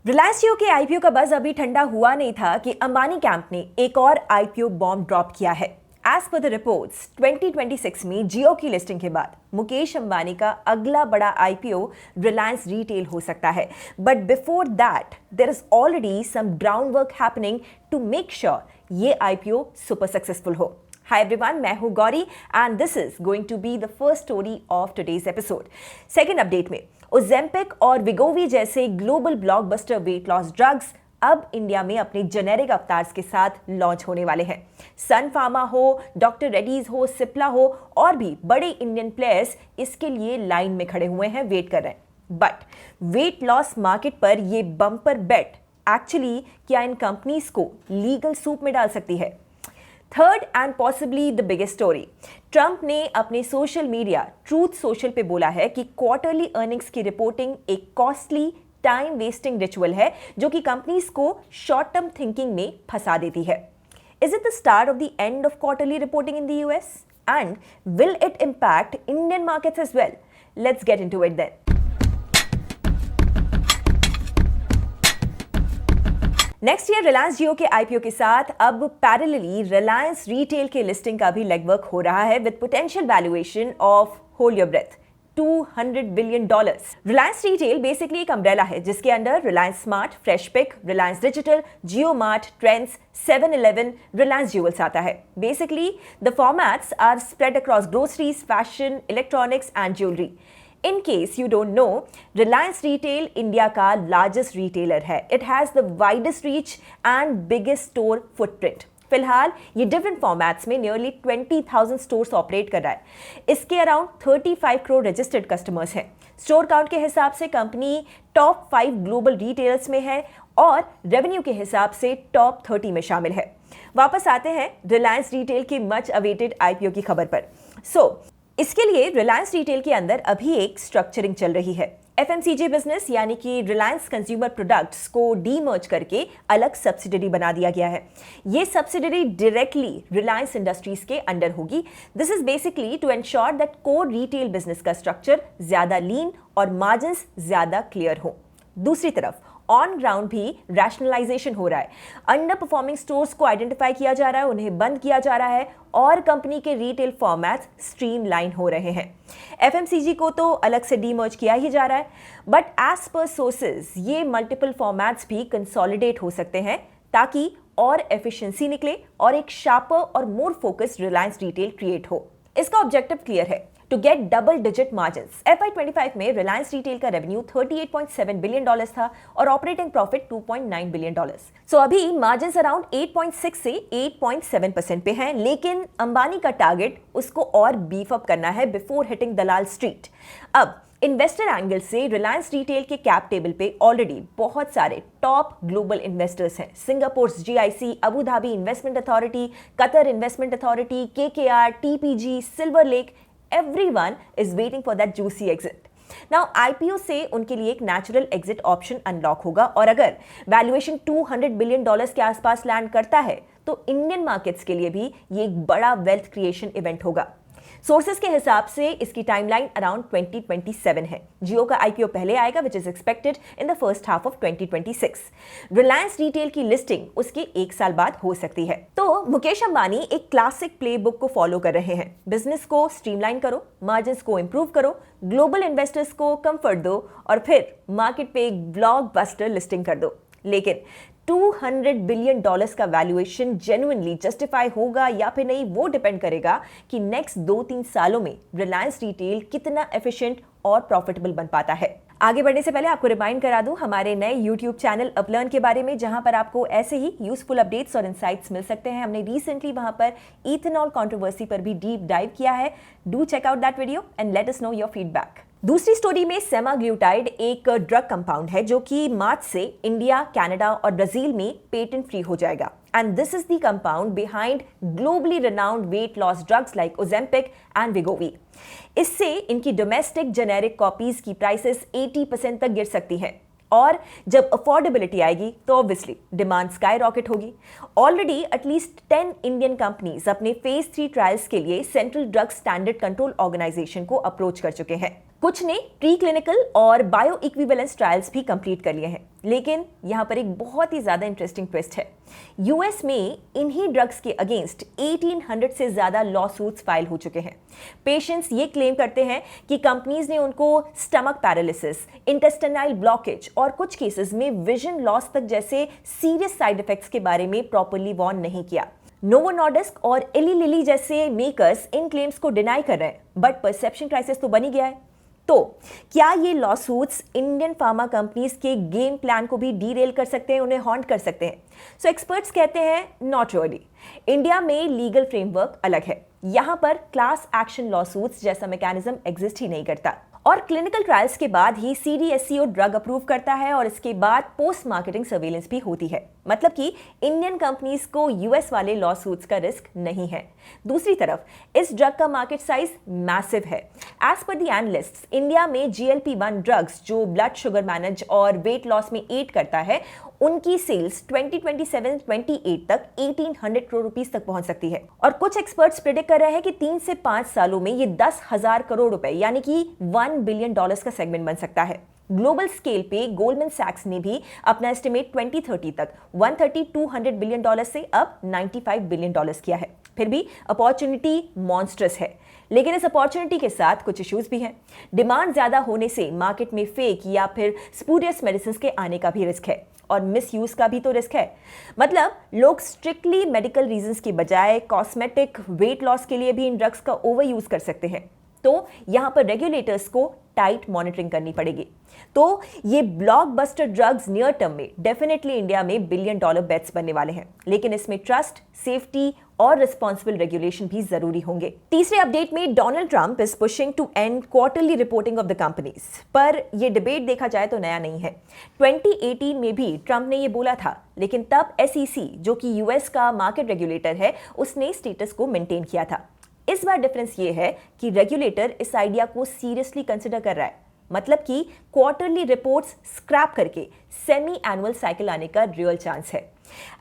रिलायंस जियो के आईपीओ का बज़ अभी ठंडा हुआ नहीं था कि अंबानी कैंप ने एक और आईपीओ बॉम्ब ड्रॉप किया है। एज पर द रिपोर्ट्स 2026 में जियो की लिस्टिंग के बाद मुकेश अंबानी का अगला बड़ा आईपीओ रिलायंस रिटेल हो सकता है। But before that there is already some ground work happening to make sure ये आईपीओ सुपर सक्सेसफुल हो। Hi everyone, मैं हूं Gauri and this is going to be the first story of today's episode. Second update में Ozempic और विगोवी जैसे global blockbuster wait loss drugs अब India में अपने जेनेरिक अवतार्स के साथ लॉन्च होने वाले हैं। सन फार्मा हो, डॉक्टर रेड्डीज हो, सिप्ला हो और भी बड़े इंडियन प्लेयर्स इसके लिए लाइन में खड़े हुए हैं, वेट कर रहे हैं। बट वेट लॉस मार्केट पर ये बम्पर बेट एक्चुअली क्या इन कंपनीज को लीगल सूप में डाल सकती है? Third and possibly the biggest story, Trump ने अपने सोशल मीडिया ट्रूथ सोशल पे बोला है कि क्वार्टरली अर्निंग्स की रिपोर्टिंग एक कॉस्टली टाइम वेस्टिंग रिचुअल है जो कि कंपनीज को शॉर्ट टर्म थिंकिंग में फंसा देती है। Is it the start of the end of quarterly reporting in the US and will it impact Indian markets as well? Let's get into it then. Next year Reliance Jio के IPO के साथ अब parallelly Reliance Retail के listing का भी legwork हो रहा है with potential valuation of hold your breath $200 billion. Reliance Retail basically एक अम्ब्रेला है जिसके under Reliance Smart, fresh pick, Reliance Digital, Jio Mart, Trends, 7-Eleven, Reliance Jewels आता है। Basically the formats are spread across groceries, fashion, electronics and jewellery. In case you don't know, Reliance Retail India का largest retailer है। It has the widest reach and biggest store footprint. फिलहाल ये different formats में nearly 20,000 stores operate कर रहा है। इसके around 35 crore registered customers हैं। स्टोर काउंट के हिसाब से कंपनी टॉप 5 ग्लोबल रिटेलर्स में है और रेवेन्यू के हिसाब से टॉप 30 में शामिल है। वापस आते हैं रिलायंस रिटेल की मच अवेटेड आईपीओ की खबर पर। इसके लिए रिलायंस रिटेल के अंदर अभी एक स्ट्रक्चरिंग चल रही है। एफएमसीजी बिजनेस यानी कि रिलायंस कंज्यूमर प्रोडक्ट्स को डीमर्ज करके अलग सब्सिडरी बना दिया गया है। ये सब्सिडरी डायरेक्टली रिलायंस इंडस्ट्रीज के अंडर होगी। This is basically to ensure that core retail business का स्ट्रक्चर ज्यादा लीन और मार्जिन्स ज्यादा क्लियर हो। दूसरी तरफ ऑन ग्राउंड भी रैशनलाइजेशन हो रहा है। अंडर परफॉर्मिंग स्टोर्स को आइडेंटिफाई किया जा रहा है, उन्हें बंद किया जा रहा है और कंपनी के रिटेल फॉर्मेट्स स्ट्रीमलाइन हो रहे हैं। एफएमसीजी को तो अलग से डीमर्ज किया ही जा रहा है, बट एज पर सोर्सेज ये मल्टीपल फॉर्मेट्स भी कंसोलिडेट हो सकते हैं ताकि और एफिशिएंसी निकले और एक शार्पर और more focused Reliance retail create हो। इसका ऑब्जेक्टिव क्लियर है, to get double digit margins. FY25 में रिलायंस रिटेल का रेवेन्यू $38.7 बिलियन था और ऑपरेटिंग प्रॉफिट $2.9 बिलियन। सो अभी मार्जिन्स अराउंड 8.6 से 8.7% पे हैं, लेकिन अंबानी का टारगेट उसको और बीफ अप करना है बिफोर हिटिंग दलाल स्ट्रीट। अब इन्वेस्टर एंगल से रिलायंस रिटेल के कैप टेबल पे ऑलरेडी बहुत सारे टॉप ग्लोबल इन्वेस्टर्स हैं। Singapore GIC, Abu Dhabi investment authority, Qatar investment authority, KKR, TPG, silver lake, everyone is waiting for that juicy exit. Now IPO से उनके लिए एक नेचुरल एग्जिट ऑप्शन अनलॉक होगा और अगर वैल्यूएशन $200 बिलियन के आसपास लैंड करता है तो इंडियन मार्केट्स के लिए भी ये एक बड़ा वेल्थ क्रिएशन इवेंट होगा। सोर्सेज के हिसाब से इसकी टाइमलाइन अराउंड 2027 है। जियो का आईपीओ पहले आएगा which is expected in the first half of 2026। Reliance retail की लिस्टिंग उसके 1 साल बाद हो सकती है। तो मुकेश अंबानी एक क्लासिक प्लेबुक को फॉलो कर रहे हैं। बिजनेस को स्ट्रीमलाइन करो, मार्जिन्स को इंप्रूव करो, ग्लोबल इन्वेस्टर्स को कंफर्ट दो और फिर मार्केट पे एक ब्लॉकबस्टर लिस्टिंग कर दो। लेकिन $200 बिलियन का वैल्यूएशन जेन्युइनली जस्टिफाई होगा या फिर नहीं, वो डिपेंड करेगा कि नेक्स्ट 2-3 सालों में रिलायंस रिटेल कितना एफिशिएंट और प्रॉफिटेबल बन पाता है। आगे बढ़ने से पहले आपको रिमाइंड करा दूं हमारे नए YouTube चैनल अपलर्न के बारे में, जहां पर आपको ऐसे ही यूजफुल अपडेट्स और इनसाइट्स मिल सकते हैं। हमने रिसेंटली वहां पर इथेनॉल कंट्रोवर्सी पर भी डीप डाइव किया है। Do check out that video and let us know your feedback. दूसरी स्टोरी में सेमाग्लूटाइड एक ड्रग कंपाउंड है जो कि मार्च से इंडिया, कनाडा और ब्राजील में पेटेंट फ्री हो जाएगा। And this is the compound behind globally renowned weight loss drugs like Ozempic and Wegovy. इससे इनकी डोमेस्टिक जेनेरिक कॉपीज की प्राइसेस 80% तक गिर सकती हैं और जब अफोर्डेबिलिटी आएगी तो ऑब्वियसली डिमांड स्काई रॉकेट होगी। ऑलरेडी एटलीस्ट 10 इंडियन कंपनीज अपने फेज 3 ट्रायल्स के लिए central drug standard control organisation को अप्रोच कर चुके हैं। कुछ ने प्री क्लिनिकल और बायो इक्विवेलेंस ट्रायल्स भी कंप्लीट कर लिए हैं। लेकिन यहां पर एक बहुत ही ज्यादा इंटरेस्टिंग ट्विस्ट है। यूएस में इन्हीं ड्रग्स के अगेंस्ट 1800 से ज्यादा लॉ सूट्स फाइल हो चुके हैं। पेशेंट्स ये क्लेम करते हैं कि कंपनीज ने उनको स्टमक पैरालिसिस, इंटेस्टाइनल ब्लॉकेज और कुछ केसेस में विजन लॉस तक जैसे सीरियस साइड इफेक्ट्स के बारे में प्रॉपर्ली वार्न नहीं किया। नोवो नॉर्डिस्क और एली लिली जैसे मेकर्स इन क्लेम्स को डिनाई कर रहे हैं, बट परसेप्शन क्राइसिस तो बन ही गया है। तो क्या ये लॉसूट्स इंडियन फार्मा कंपनीज के गेम प्लान को भी डीरेल कर सकते हैं, उन्हें हॉन्ट कर सकते हैं? सो एक्सपर्ट्स कहते हैं नॉट रियली। इंडिया में लीगल फ्रेमवर्क अलग है। यहां पर क्लास एक्शन लॉसूट्स जैसा मैकेनिज्म एग्जिस्ट ही नहीं करता और क्लिनिकल ट्रायल्स के बाद ही सीडीएससीओ ड्रग अप्रूव करता है और इसके बाद पोस्ट मार्केटिंग सर्वेलेंस भी होती है। मतलब कि इंडियन कंपनीज को यूएस वाले लॉ सूट्स का रिस्क नहीं है। दूसरी तरफ इस ड्रग का मार्केट साइज मैसिव है। As per the analysts, India में GLP-1 ड्रग्स जो ब्लड शुगर मैनेज और वेट लॉस में एड करता है, उनकी सेल्स 2027-28 तक 1800 करोड़ रुपीस तक पहुंच सकती है। और कुछ एक्सपर्ट्स प्रेडिक्ट कर रहे हैं कि 3 से 5 सालों में ये 10,000 करोड़ रुपए यानी कि $1 बिलियन का सेगमेंट बन सकता है। ग्लोबल स्केल पे गोल्डमैन सैक्स ने भी अपना एस्टिमेट 2030 तक 130-200 बिलियन डॉलर से अब 95 बिलियन डॉलर किया है। फिर भी अपॉर्चुनिटी मॉन्स्ट्रस है, लेकिन इस अपॉर्चुनिटी के साथ कुछ इश्यूज भी हैं। डिमांड ज्यादा होने से मार्केट में फेक या फिर स्पूरियस मेडिसिन के आने का भी रिस्क है और मिस यूज का भी तो रिस्क है। मतलब लोग स्ट्रिक्टली मेडिकल रीजंस की बजाय कॉस्मेटिक, वेट लॉस के लिए भी इन ड्रग्स का ओवर यूज कर सकते हैं। तो यहां पर रेगुलेटर्स को टाइट मॉनिटरिंग करनी पड़ेगी। तो ये ब्लॉकबस्टर ड्रग्स नियर टर्म में डेफिनेटली इंडिया में $1 बिलियन बेट्स बनने वाले हैं, लेकिन इसमें ट्रस्ट, सेफ्टी और रिस्पॉन्सिबल रेगुलेशन भी जरूरी होंगे। तीसरे अपडेट में Donald Trump is pushing to end quarterly reporting of the companies, पर यह डिबेट देखा जाए तो नया नहीं है। 2018 में भी ट्रंप ने यह बोला था, लेकिन तब SEC जो कि यूएस का मार्केट रेगुलेटर है, उसने स्टेटस को मेंटेन किया था। इस बार डिफरेंस ये है कि रेगुलेटर इस आइडिया को सीरियसली कंसिडर कर रहा है। मतलब कि क्वार्टरली रिपोर्ट्स स्क्रैप करके सेमी एनुअल साइकिल आने का रियल चांस है।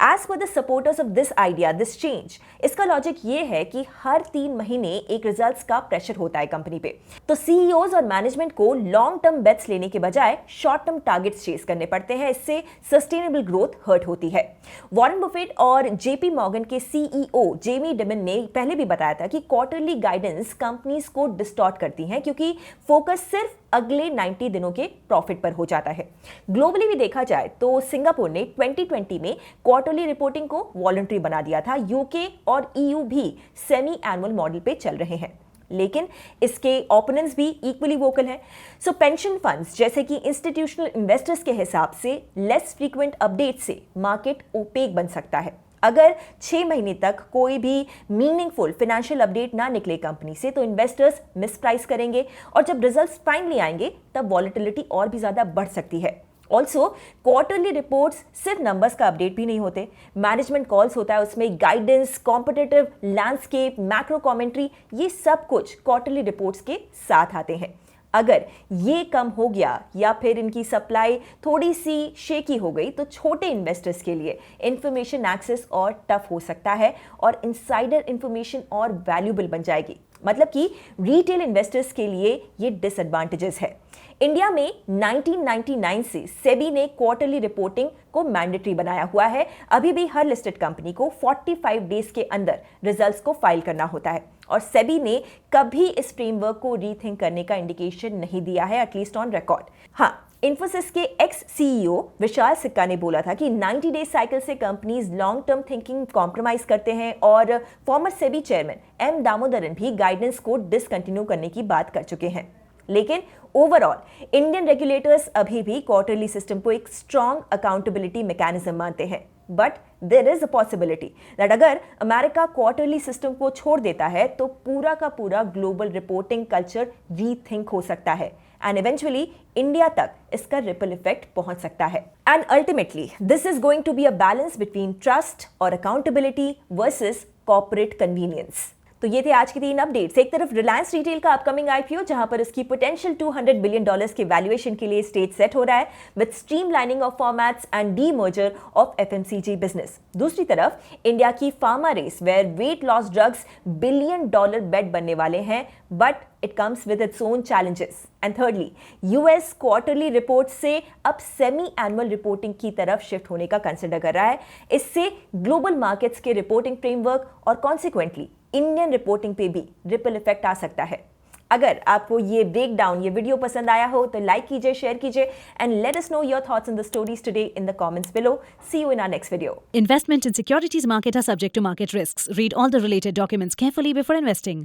As per the supporters of this idea, this change, इसका लॉजिक ये है कि हर 3 महीने एक रिजल्ट्स का प्रेशर होता है कंपनी पे, तो सीईओज और मैनेजमेंट को लॉन्ग टर्म बेट्स लेने के बजाय शॉर्ट टर्म टारगेट्स चेस करने पड़ते हैं। इससे सस्टेनेबल ग्रोथ हर्ट होती है। वॉरेन बफेट और JP मॉर्गन के CEO जेमी डिमन ने पहले भी बताया था कि क्वार्टरली गाइडेंस कंपनीज को डिस्टॉर्ट करती हैं, क्योंकि फोकस सिर्फ अगले 90 दिनों के प्रॉफिट पर हो जाता है। ग्लोबली भी देखा जाए तो सिंगापुर ने 2020 में क्वार्टरली रिपोर्टिंग को वॉलंटरी बना दिया था। यूके और EU भी सेमी एनुअल मॉडल पे चल रहे हैं, लेकिन इसके ओपोनेंट्स भी इक्वली वोकल हैं। सो पेंशन फंड्स जैसे कि इंस्टीट्यूशनल इन्वेस्टर्स के हिसाब से लेस फ्रीक्वेंट अपडेट से मार्केट ओपेक बन सकता है। अगर 6 महीने तक कोई भी मीनिंगफुल फाइनेंशियल अपडेट ना निकले कंपनी से, तो इन्वेस्टर्स मिसप्राइस करेंगे और जब रिजल्ट्स फाइनली आएंगे तब वॉलेटिलिटी और भी ज्यादा बढ़ सकती है। ऑल्सो क्वार्टरली रिपोर्ट्स सिर्फ नंबर्स का अपडेट भी नहीं होते, मैनेजमेंट कॉल्स होता है, उसमें guidance, competitive landscape, macro commentary, ये सब कुछ क्वार्टरली रिपोर्ट्स के साथ आते हैं। अगर ये कम हो गया या फिर इनकी सप्लाई थोड़ी सी शेकी हो गई, तो छोटे इन्वेस्टर्स के लिए इंफॉर्मेशन एक्सेस और टफ हो सकता है और इनसाइडर इंफॉर्मेशन और वैल्यूएबल बन जाएगी। मतलब कि रिटेल इन्वेस्टर्स के लिए ये डिसएडवांटेजेस है। इंडिया में 1999 से सेबी ने क्वार्टरली रिपोर्टिंग को मैंडेटरी बनाया हुआ है। अभी भी हर लिस्टेड कंपनी को 45 डेज के अंदर रिजल्ट्स को फाइल करना होता है और सेबी ने कभी इस फ्रेमवर्क को रीथिंक करने का इंडिकेशन नहीं दिया है, एटलीस्ट ऑन रिकॉर्ड। हाँ, इन्फोसिस के एक्स CEO विशाल सिक्का ने बोला था कि 90 डेज साइकिल से companies long term thinking compromise करते हैं और farmer SEBI chairman M Damodaran भी गाइडेंस को डिसकंटिन्यू करने की बात कर चुके हैं। लेकिन ओवरऑल इंडियन रेगुलेटर्स अभी भी क्वार्टरली सिस्टम को एक स्ट्रॉन्ग अकाउंटेबिलिटी मैकेनिज्म मानते हैं, but there is a possibility that अगर अमेरिका क्वार्टरली सिस्टम को छोड़ देता है तो पूरा का पूरा ग्लोबल रिपोर्टिंग कल्चर रीथिंक हो सकता है एंड इवेंचुअली इंडिया तक इसका रिपल इफेक्ट पहुंच सकता है। And ultimately this is going to be a balance between trust और अकाउंटेबिलिटी वर्सेस कॉर्पोरेट कन्वीनियंस। तो तो ये थे आज की 3 अपडेट्स। एक तरफ रिलायंस रिटेल का अपकमिंग आईपीओ, जहां पर इसकी पोटेंशियल $200 बिलियन के वैल्यूएशन के लिए स्टेज सेट हो रहा है with streamlining of formats and demerger of FMCG business. दूसरी तरफ इंडिया की pharma race where weight loss drugs $1 billion bet बनने वाले हैं, but it comes with its own challenges. And thirdly, US quarterly report से अब सेमी एनुअल रिपोर्टिंग की तरफ शिफ्ट होने का कंसिडर कर रहा है। इससे ग्लोबल मार्केट्स के रिपोर्टिंग फ्रेमवर्क और कॉन्सिक्वेंटली इंडियन रिपोर्टिंग पे भी रिपल इफेक्ट आ सकता है। अगर आपको ये ब्रेकडाउन, ये वीडियो पसंद आया हो तो लाइक कीजिए, शेयर कीजिए and let us know your thoughts in the stories today in the comments below. See you in our next video. Investment in securities market are subject to market risks. Read all the related documents carefully before investing.